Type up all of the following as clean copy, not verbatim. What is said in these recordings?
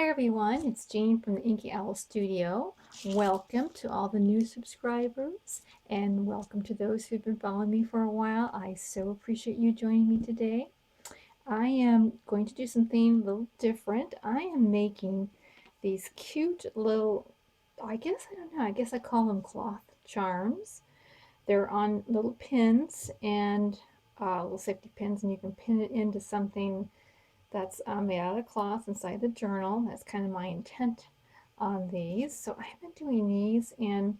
Hi everyone, it's Jean from the Inky Owl Studio. Welcome to all the new subscribers and welcome to those who've been following me for a while. I so appreciate you joining me today. I am going to do something a little different. I am making these cute little, I don't know, I guess I call them cloth charms. They're on little pins and little safety pins, and you can pin it into something that's made out of cloth inside the journal. That's kind of my intent on these. So I've been doing these, and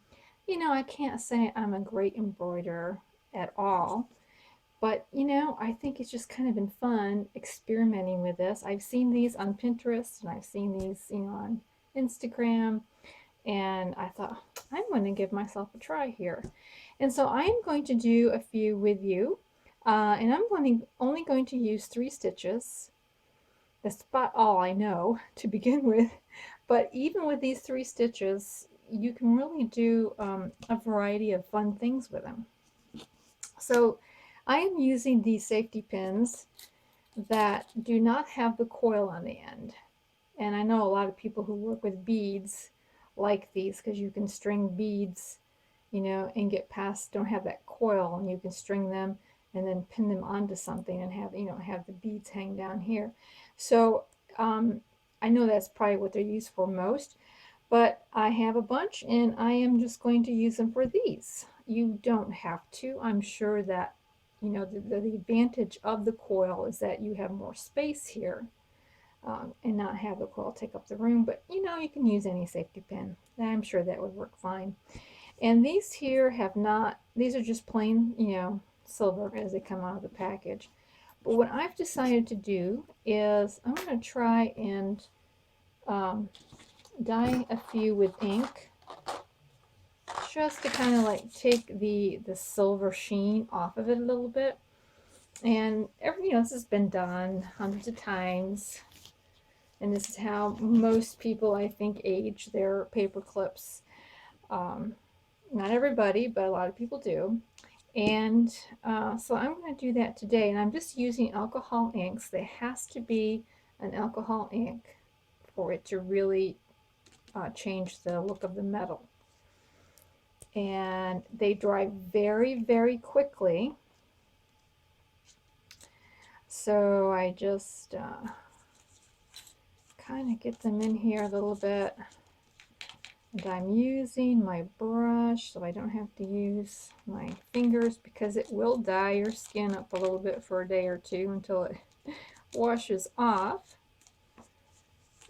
I can't say I'm a great embroiderer at all, but I think it's just kind of been fun experimenting with this. I've seen these on Pinterest and I've seen these, on Instagram, and I thought I'm going to give myself a try here. And so I'm going to do a few with you, and I'm only going to use 3 stitches. That's about all I know to begin with. But even with these 3 stitches, you can really do a variety of fun things with them. So I am using these safety pins that do not have the coil on the end. And I know a lot of people who work with beads like these because you can string beads, and get past, don't have that coil, and you can string them and then pin them onto something and have the beads hang down here. So I know that's probably what they're used for most, but I have a bunch and I am just going to use them for these. You don't have to. I'm sure that the advantage of the coil is that you have more space here, and not have the coil take up the room, but you can use any safety pin. I'm sure that would work fine. And these here have not, these are just plain, silver as they come out of the package. But what I've decided to do is I'm going to try and dye a few with ink, just to kind of like take the silver sheen off of it a little bit. And this has been done hundreds of times, and this is how most people, I think, age their paper clips. Not everybody, but a lot of people do. And so I'm going to do that today, and I'm just using alcohol inks. There has to be an alcohol ink for it to really change the look of the metal. And they dry very, very quickly. So I just kind of get them in here a little bit. And I'm using my brush so I don't have to use my fingers, because it will dye your skin up a little bit for a day or two until it washes off.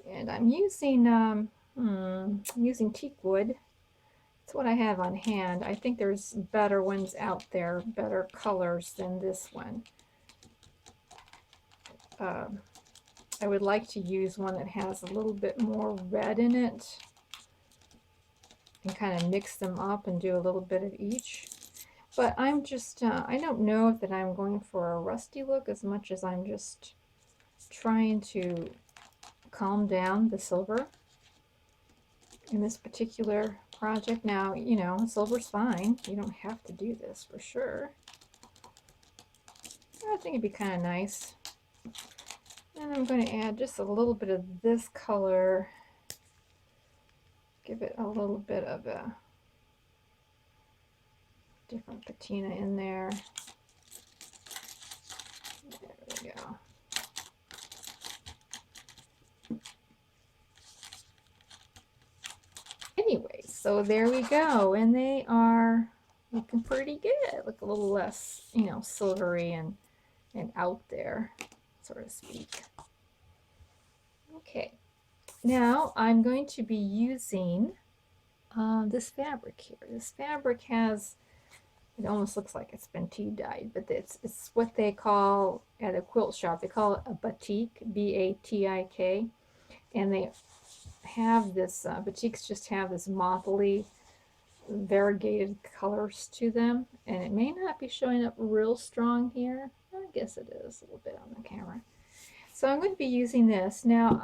And I'm using using teak wood. That's what I have on hand. I think there's better ones out there, better colors than this one. I would like to use one that has a little bit more red in it, and kind of mix them up and do a little bit of each. But I'm just, I don't know that I'm going for a rusty look as much as I'm just trying to calm down the silver in this particular project. Now, silver's fine. You don't have to do this for sure. I think it'd be kind of nice. And I'm going to add just a little bit of this color. Give it a little bit of a different patina in there. There we go. Anyway, so there we go, and they are looking pretty good. Look a little less, silvery and out there, so to speak. Okay, now I'm going to be using this fabric here. This fabric has, it almost looks like it's been tea dyed, but it's what they call at a quilt shop, they call it a batik, B-A-T-I-K, and they have this, batiks just have this mottly, variegated colors to them, and it may not be showing up real strong here. I guess it is a little bit on the camera. So I'm going to be using this. Now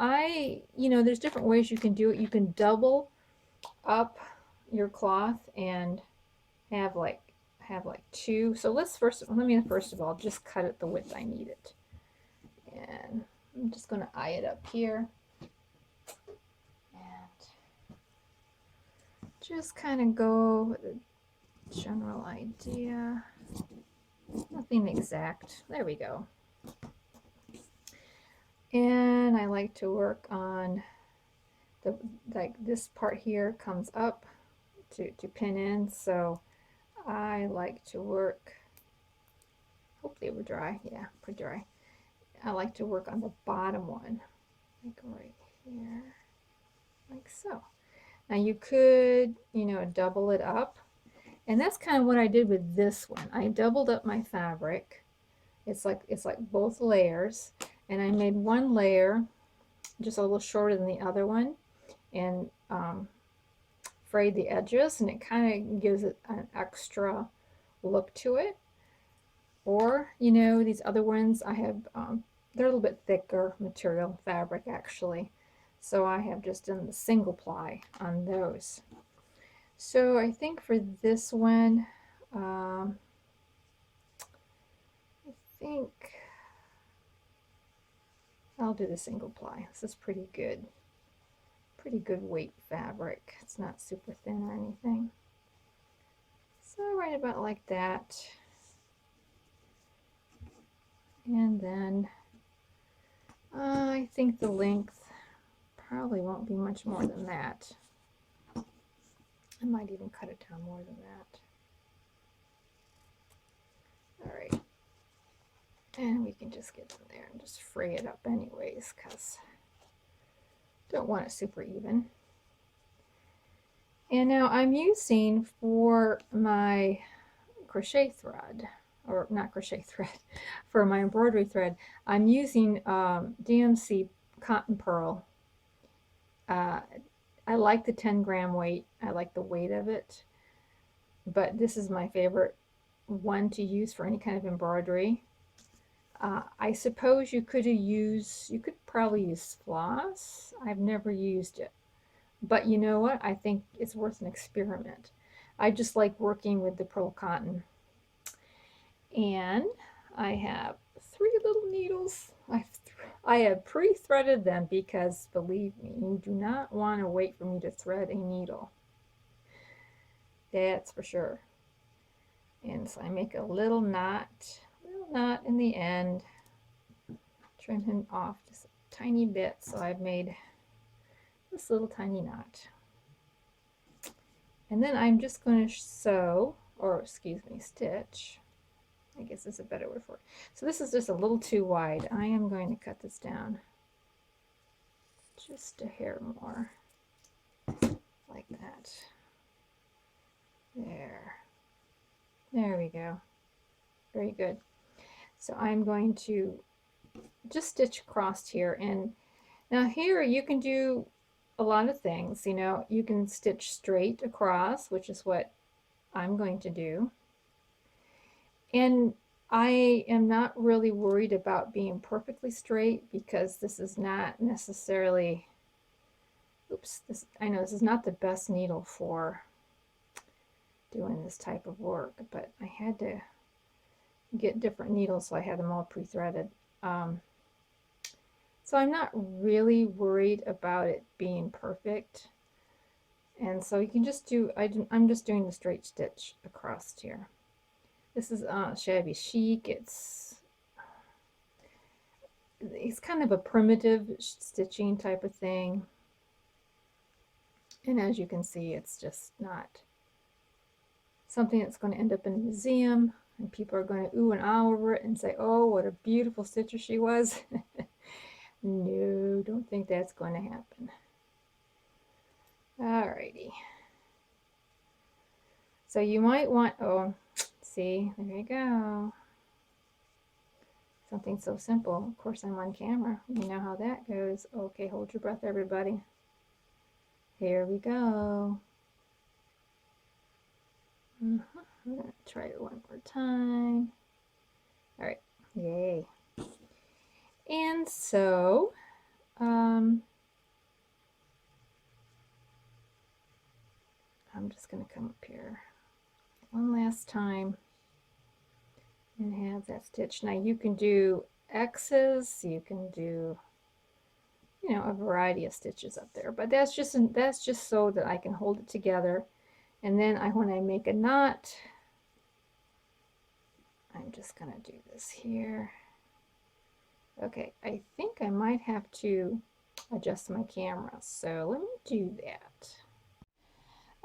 there's different ways you can do it. You can double up your cloth and have like 2. So let me first of all just cut it the width I need it. And I'm just going to eye it up here. just kind of go with a general idea. Nothing exact. There we go. And I like to work on the, like this part here comes up to pin in, so I like to work, hopefully we're dry, yeah, pretty dry. I like to work on the bottom one, like right here, like so. Now you could, you know, double it up, and that's kind of what I did with this one. I doubled up my fabric. It's like both layers, and I made one layer just a little shorter than the other one, and frayed the edges, and it kind of gives it an extra look to it. Or, you know, these other ones I have, they're a little bit thicker material, fabric actually. So I have just done the single ply on those. So I think for this one, I think I'll do the single ply. This is pretty good weight fabric. It's not super thin or anything. So right about like that. And then I think the length probably won't be much more than that. I might even cut it down more than that. All right. And we can just get in there and just fray it up anyways, because don't want it super even. And now I'm using for my crochet thread, or not crochet thread, for my embroidery thread, I'm using DMC cotton pearl. I like the 10-gram weight. I like the weight of it, but this is my favorite one to use for any kind of embroidery. I suppose you could probably use floss. I've never used it, but you know what? I think it's worth an experiment. I just like working with the pearl cotton. And I have 3 little needles. I have pre-threaded them because, believe me, you do not want to wait for me to thread a needle. That's for sure. And so I make a little knot in the end, trim him off just a tiny bit. So I've made this little tiny knot. And then I'm just going to sew, or excuse me, stitch. I guess is a better word for it. So this is just a little too wide. I am going to cut this down just a hair more, like that. There we go. Very good. So I'm going to just stitch across here, and now here you can do a lot of things. You know, you can stitch straight across, which is what I'm going to do. And I am not really worried about being perfectly straight, because this is not necessarily, I know this is not the best needle for doing this type of work, but I had to get different needles, so I had them all pre-threaded. So I'm not really worried about it being perfect. And so you can just do, I'm just doing the straight stitch across here. This is shabby chic. It's kind of a primitive stitching type of thing. And as you can see, it's just not something that's going to end up in a museum and people are going to ooh and ah over it and say, oh, what a beautiful stitcher she was. No, don't think that's going to happen. Alrighty. So you might want, oh, see, there you go. Something so simple. Of course, I'm on camera. You know how that goes. Okay, hold your breath, everybody. Here we go. I'm going to try it one more time. All right, yay. And so, I'm just going to come up here one last time and have that stitch. Now you can do X's, you can do, you know, a variety of stitches up there, but that's just so that I can hold it together And then when I make a knot, I'm just going to do this here. Okay, I think I might have to adjust my camera, so let me do that.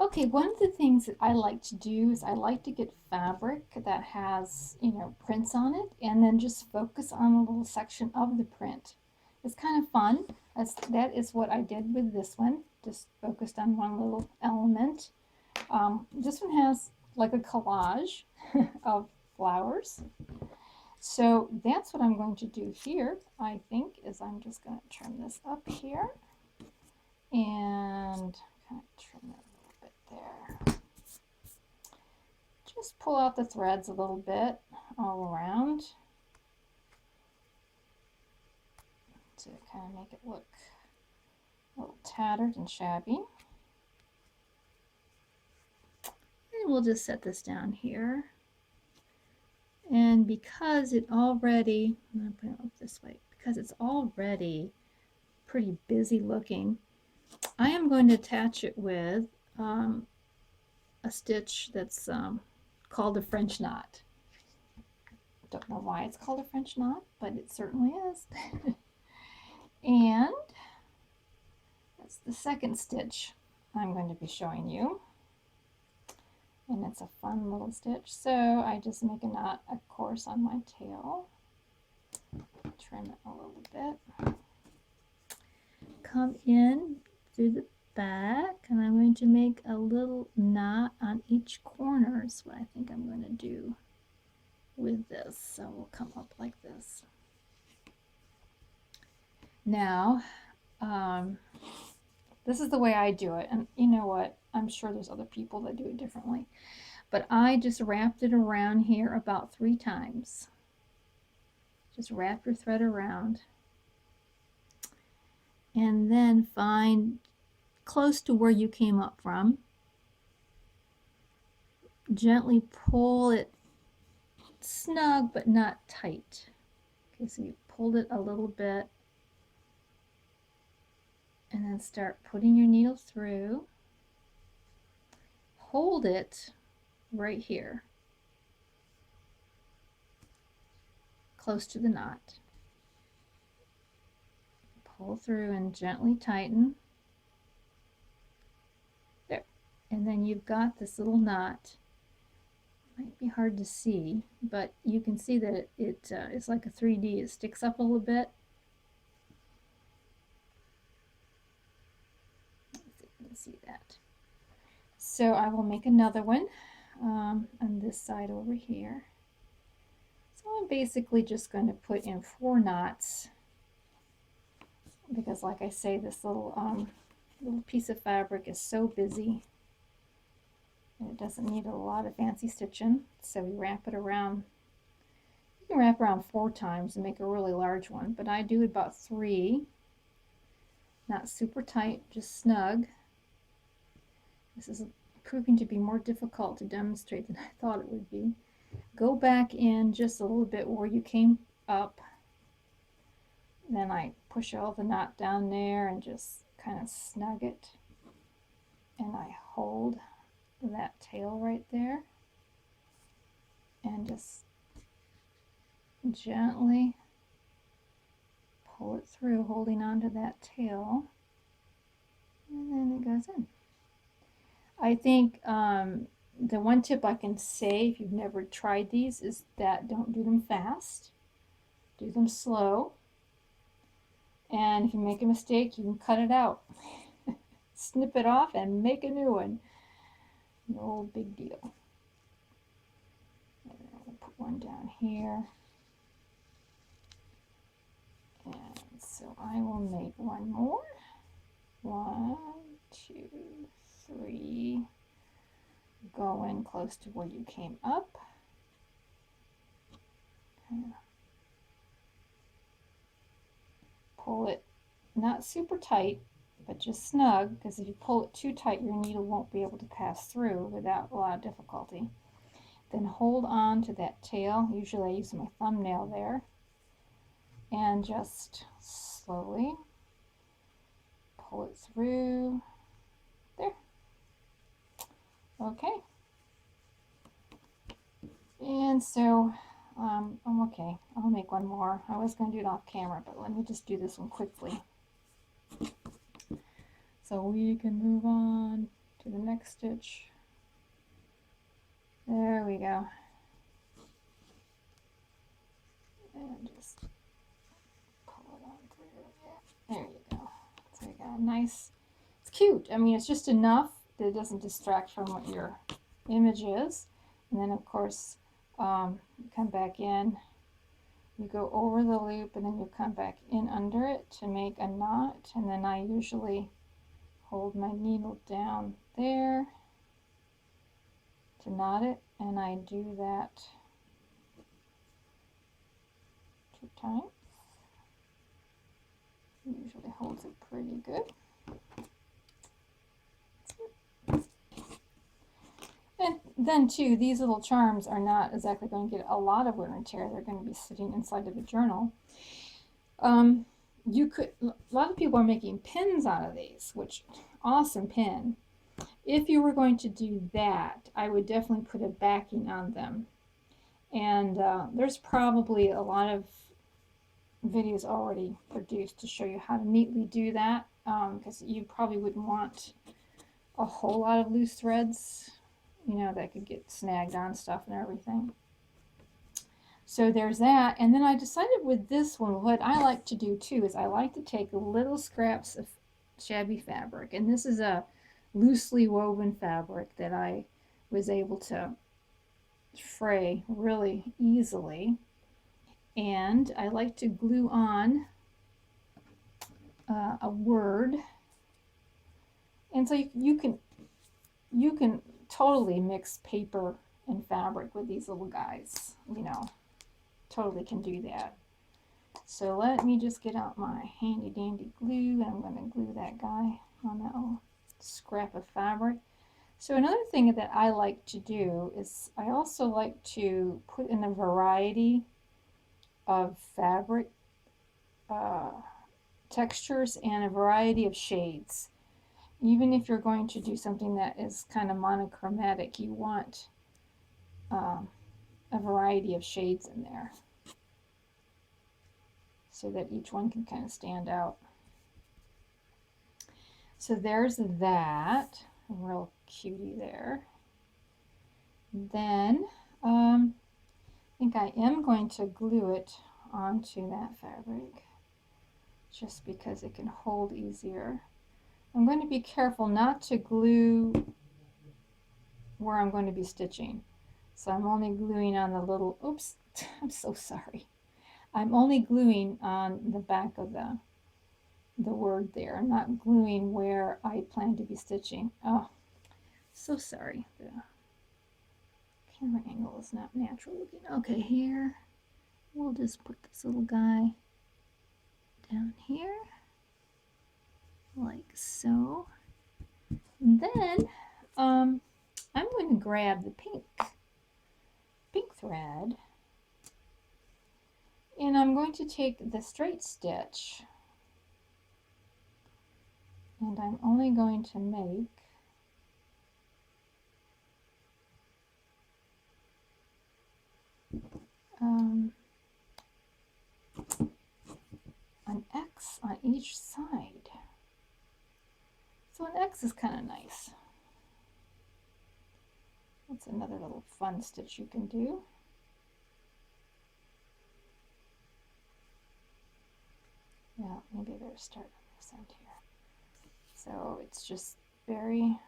Okay, one of the things that I like to do is I like to get fabric that has, prints on it, and then just focus on a little section of the print. It's kind of fun. That is what I did with this one. Just focused on one little element. This one has like a collage of flowers. So that's what I'm going to do here, I think, is I'm just going to turn this up here and kind of trim it a little bit there. Just pull out the threads a little bit all around to kind of make it look a little tattered and shabby. And we'll just set this down here. And because it already, I'm going to put it up this way, because it's already pretty busy looking, I am going to attach it with a stitch that's called a French knot. Don't know why it's called a French knot, but it certainly is. And that's the second stitch I'm going to be showing you. And it's a fun little stitch. So I just make a knot, of course, on my tail. Trim it a little bit. Come in through the back, and I'm going to make a little knot on each corner is what I think I'm going to do with this. So we'll come up like this. Now, this is the way I do it, and you know what? I'm sure there's other people that do it differently, but I just wrapped it around here about 3 times. Just wrap your thread around, and then find close to where you came up from. Gently pull it snug but not tight. Okay, so you pulled it a little bit, and then start putting your needle through. Hold it right here, close to the knot. Pull through and gently tighten. There. And then you've got this little knot. Might be hard to see, but you can see that it's like a 3D. It sticks up a little bit. Let's see if you can see that. So I will make another one on this side over here. So I'm basically just going to put in 4 knots because, like I say, this little piece of fabric is so busy and it doesn't need a lot of fancy stitching. So we wrap it around. You can wrap around 4 times and make a really large one, but I do about 3. Not super tight, just snug. This is proving to be more difficult to demonstrate than I thought it would be. Go back in just a little bit where you came up. Then I push all the knot down there and just kind of snug it. And I hold that tail right there. And just gently pull it through, holding onto that tail. And then it goes in. I think the one tip I can say if you've never tried these is that don't do them fast. Do them slow. And if you make a mistake, you can cut it out. Snip it off and make a new one. No big deal. And then we'll put one down here. And so I will make one more. 1, 2, 3. Go in close to where you came up. Pull it not super tight, but just snug, because if you pull it too tight, your needle won't be able to pass through without a lot of difficulty. Then hold on to that tail. Usually I use my thumbnail there. And just slowly pull it through. There. Okay. And so, I'm okay. I'll make one more. I was going to do it off camera, but let me just do this one quickly. So we can move on to the next stitch. There we go. And just pull it on through. Yeah. There you go. So you got a nice, it's cute. I mean, it's just enough that it doesn't distract from what your image is. And then of course, you come back in, you go over the loop, and then you come back in under it to make a knot. And then I usually hold my needle down there to knot it, and I do that 2 times. Usually holds it pretty good. And then too, these little charms are not exactly going to get a lot of wear and tear. They're going to be sitting inside of a journal. You could, a lot of people are making pins out of these, which, awesome pin. If you were going to do that, I would definitely put a backing on them. And there's probably a lot of videos already produced to show you how to neatly do that, because you probably wouldn't want a whole lot of loose threads, you know, that could get snagged on stuff and everything. So there's that. And then I decided with this one, what I like to do too is I like to take little scraps of shabby fabric, and this is a loosely woven fabric that I was able to fray really easily, and I like to glue on a word. And so you can totally mix paper and fabric with these little guys, you know, totally can do that. So let me just get out my handy dandy glue, and I'm going to glue that guy on that little scrap of fabric. So another thing that I like to do is I also like to put in a variety of fabric textures and a variety of shades. Even if you're going to do something that is kind of monochromatic, you want a variety of shades in there so that each one can kind of stand out. So there's that, a real cutie there. Then I think I am going to glue it onto that fabric just because it can hold easier. I'm going to be careful not to glue where I'm going to be stitching. So I'm only gluing on the little, oops, I'm so sorry. I'm only gluing on the back of the word there. I'm not gluing where I plan to be stitching. Oh, so sorry. The camera angle is not natural looking. Okay, here, we'll just put this little guy down here, like so. And then I'm going to grab the pink thread, and I'm going to take the straight stitch, and I'm only going to make an X on each side. So an X is kind of nice. That's another little fun stitch you can do. Yeah, maybe I better start on this end here. So it's just very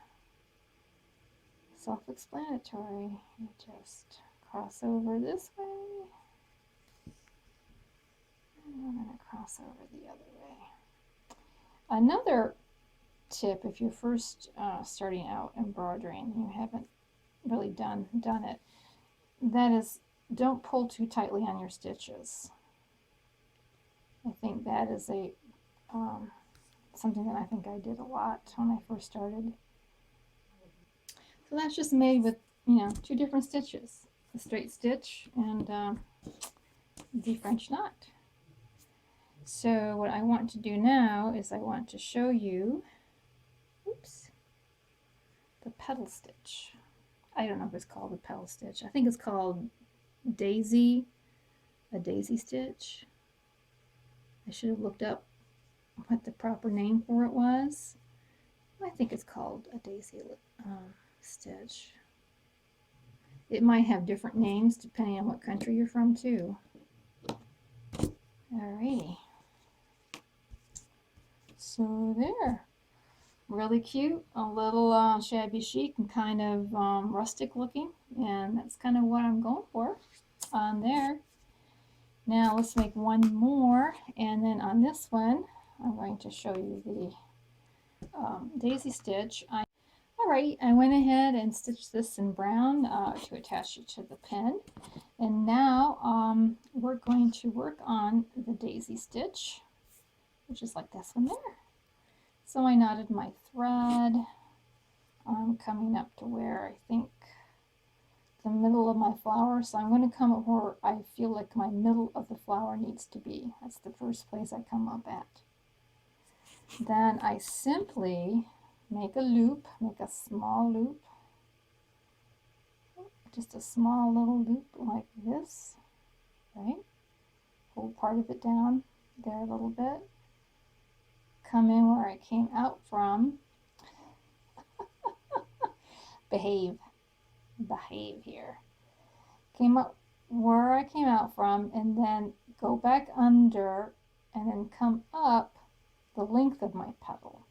self-explanatory. You just cross over this way, and I'm going to cross over the other way. Another tip, if you're first starting out embroidering, you haven't really done it, that is, don't pull too tightly on your stitches. I think that is a something that I think I did a lot when I first started. So that's just made with, you know, 2 different stitches, a straight stitch and the French knot. So what I want to do now is I want to show you, oops, the petal stitch. I don't know if it's called a petal stitch. I think it's called a daisy stitch. I should have looked up what the proper name for it was. I think it's called a daisy stitch. It might have different names depending on what country you're from too. Alrighty. So there. Really cute, a little shabby chic and kind of rustic looking, and that's kind of what I'm going for on there. Now let's make one more, and then on this one I'm going to show you the daisy stitch. Alright, I went ahead and stitched this in brown to attach it to the pin, and now we're going to work on the daisy stitch, which is like this one there. So I knotted my thread. I'm coming up to where I think the middle of my flower. So I'm going to come up where I feel like my middle of the flower needs to be. That's the first place I come up at. Then I simply make a loop, make a small loop. Just a small little loop like this, right? Hold part of it down there a little bit. Come in where I came out from. Behave here. Came up where I came out from, and then go back under and then come up the length of my petal.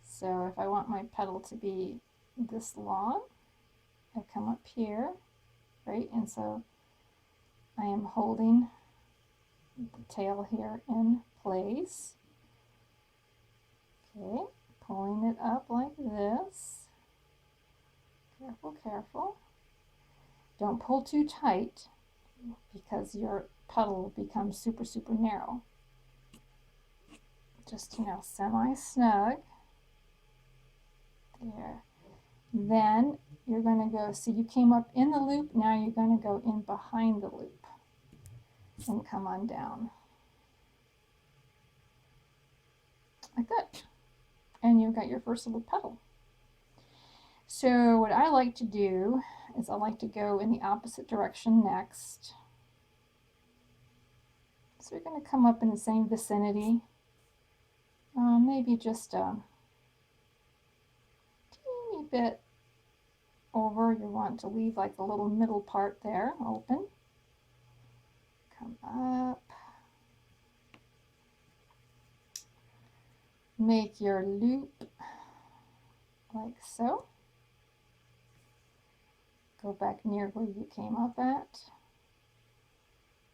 So if I want my petal to be this long, I come up here, right? And so I am holding the tail here in place. Okay, pulling it up like this. Careful, careful. Don't pull too tight because your petal will become super, super narrow. Just, semi-snug. There. Then you're going to go, so you came up in the loop, now you're going to go in behind the loop and come on down. Like that. And you've got your first little petal. So what I like to do is I like to go in the opposite direction next. So you're going to come up in the same vicinity, maybe just a teeny bit over. You want to leave like the little middle part there open. Come up. Make your loop like so. Go back near where you came up at.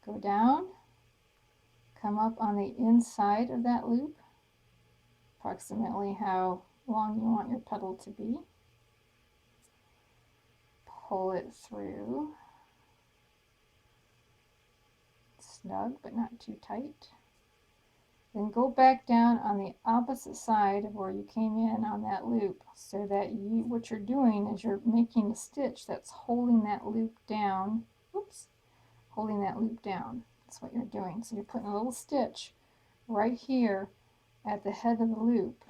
Go down. Come up on the inside of that loop, approximately how long you want your petal to be. Pull it through. Snug, but not too tight. Then go back down on the opposite side of where you came in on that loop, so that what you're doing is you're making a stitch that's holding that loop down. Oops, holding that loop down. That's what you're doing. So you're putting a little stitch right here at the head of the loop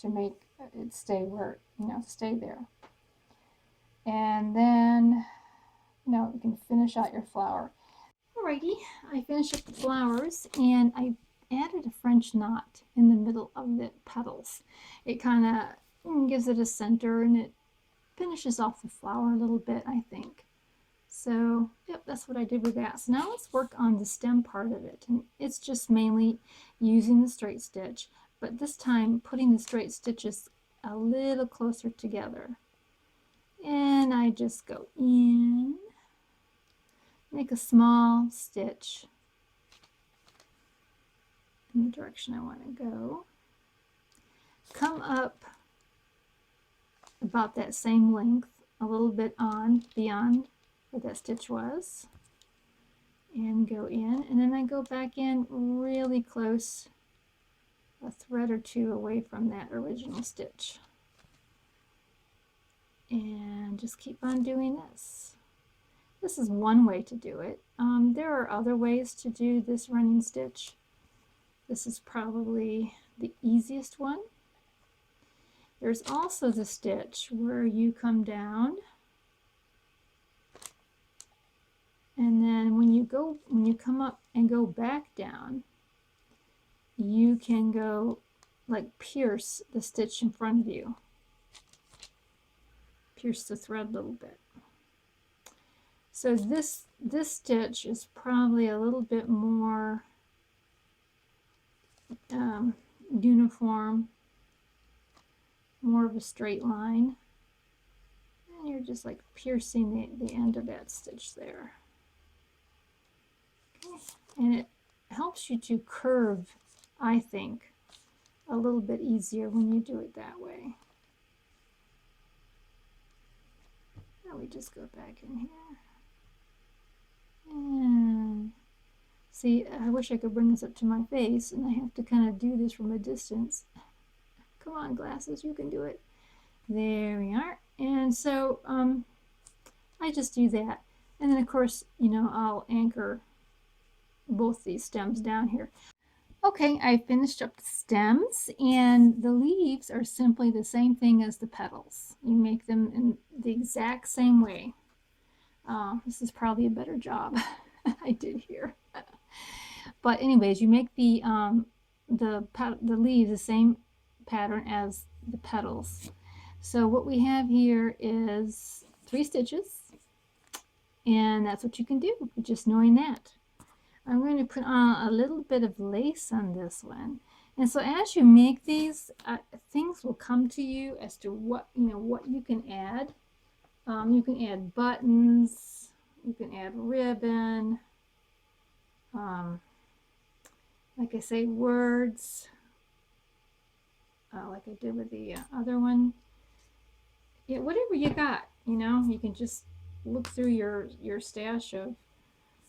to make it stay where, stay there. And then, you can finish out your flower. Alrighty, I finished up the flowers, and I added a French knot in the middle of the petals. It kind of gives it a center, and it finishes off the flower a little bit, I think. So, yep, that's what I did with that. So now let's work on the stem part of it. And it's just mainly using the straight stitch, but this time putting the straight stitches a little closer together. And I just go in, make a small stitch in the direction I want to go. Come up about that same length, a little bit beyond where that stitch was, and go in, and then I go back in really close, a thread or two away from that original stitch, and just keep on doing this. This is one way to do it. There are other ways to do this running stitch. This is probably the easiest one. There's also the stitch where you come down, and then when you come up and go back down, you can go like pierce the stitch in front of you. Pierce the thread a little bit. So this stitch is probably a little bit more uniform, more of a straight line. And you're just like piercing the end of that stitch there. Okay. And it helps you to curve, I think, a little bit easier when you do it that way. Now we just go back in here. And see, I wish I could bring this up to my face, and I have to kind of do this from a distance. Come on, glasses, you can do it. There we are. And so I just do that. And then, of course, you know, I'll anchor both these stems down here. Okay, I finished up the stems, and the leaves are simply the same thing as the petals. You make them in the exact same way. This is probably a better job I did here. But anyways, you make the leaves the same pattern as the petals. So what we have here is 3 stitches, and that's what you can do with just knowing that. I'm going to put on a little bit of lace on this one. And so as you make these, things will come to you as to what you can add. You can add buttons, you can add ribbon, like I say, words, like I did with the other one. Yeah, whatever you got, you know, you can just look through your stash of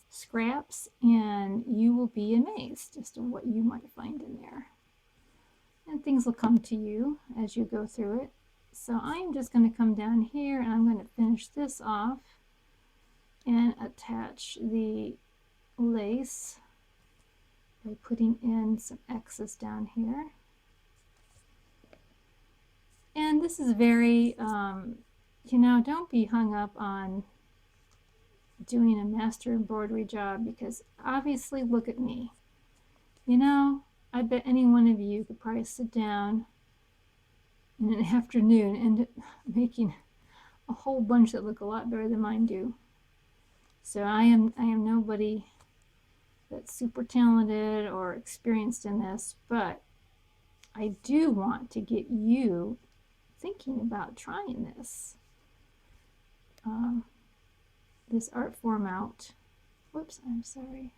scraps and you will be amazed as to what you might find in there. And things will come to you as you go through it. So I'm just going to come down here and I'm going to finish this off and attach the lace by putting in some excess down here. And this is very, you know, don't be hung up on doing a master embroidery job, because obviously, look at me. You know, I bet any one of you could probably sit down in an afternoon and end up making a whole bunch that look a lot better than mine do. So I am nobody that's super talented or experienced in this, but I do want to get you thinking about trying this art form out. Whoops, I'm sorry.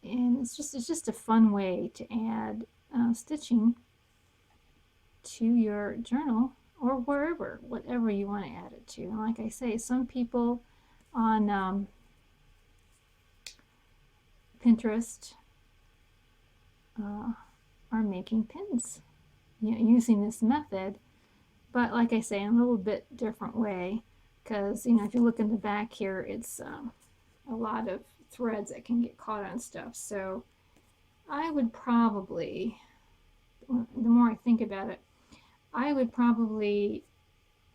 And it's just a fun way to add stitching to your journal or wherever, whatever you want to add it to. And like I say, some people on Pinterest are making pins, you know, using this method, but like I say, in a little bit different way, because, you know, if you look in the back here, it's a lot of threads that can get caught on stuff. So I would probably, the more I think about it, I would probably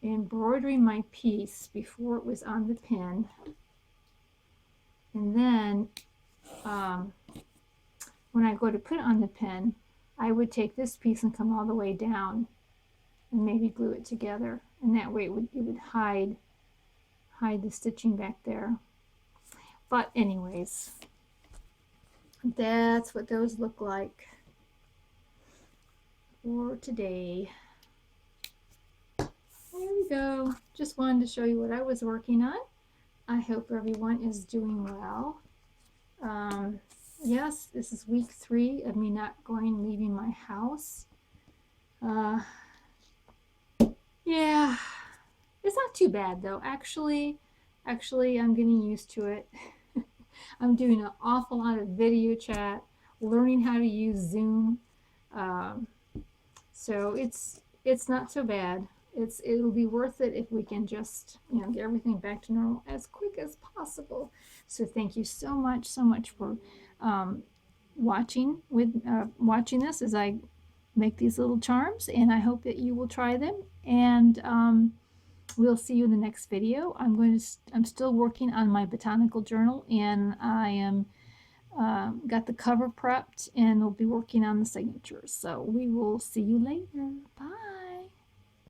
embroider my piece before it was on the pin, and then when I go to put it on the pin, I would take this piece and come all the way down and maybe glue it together, and that way it would hide the stitching back there. But anyways, that's what those look like for today. There we go. Just wanted to show you what I was working on. I hope everyone is doing well. Yes, this is week 3 of me not leaving my house. Yeah, it's not too bad though. Actually, I'm getting used to it. I'm doing an awful lot of video chat, learning how to use Zoom. So it's not so bad. It'll be worth it if we can just, you know, get everything back to normal as quick as possible. So thank you so much for watching this as I make these little charms, and I hope that you will try them. And we'll see you in the next video. I'm still working on my botanical journal, and I am got the cover prepped, and we'll be working on the signatures. So we will see you later. Bye.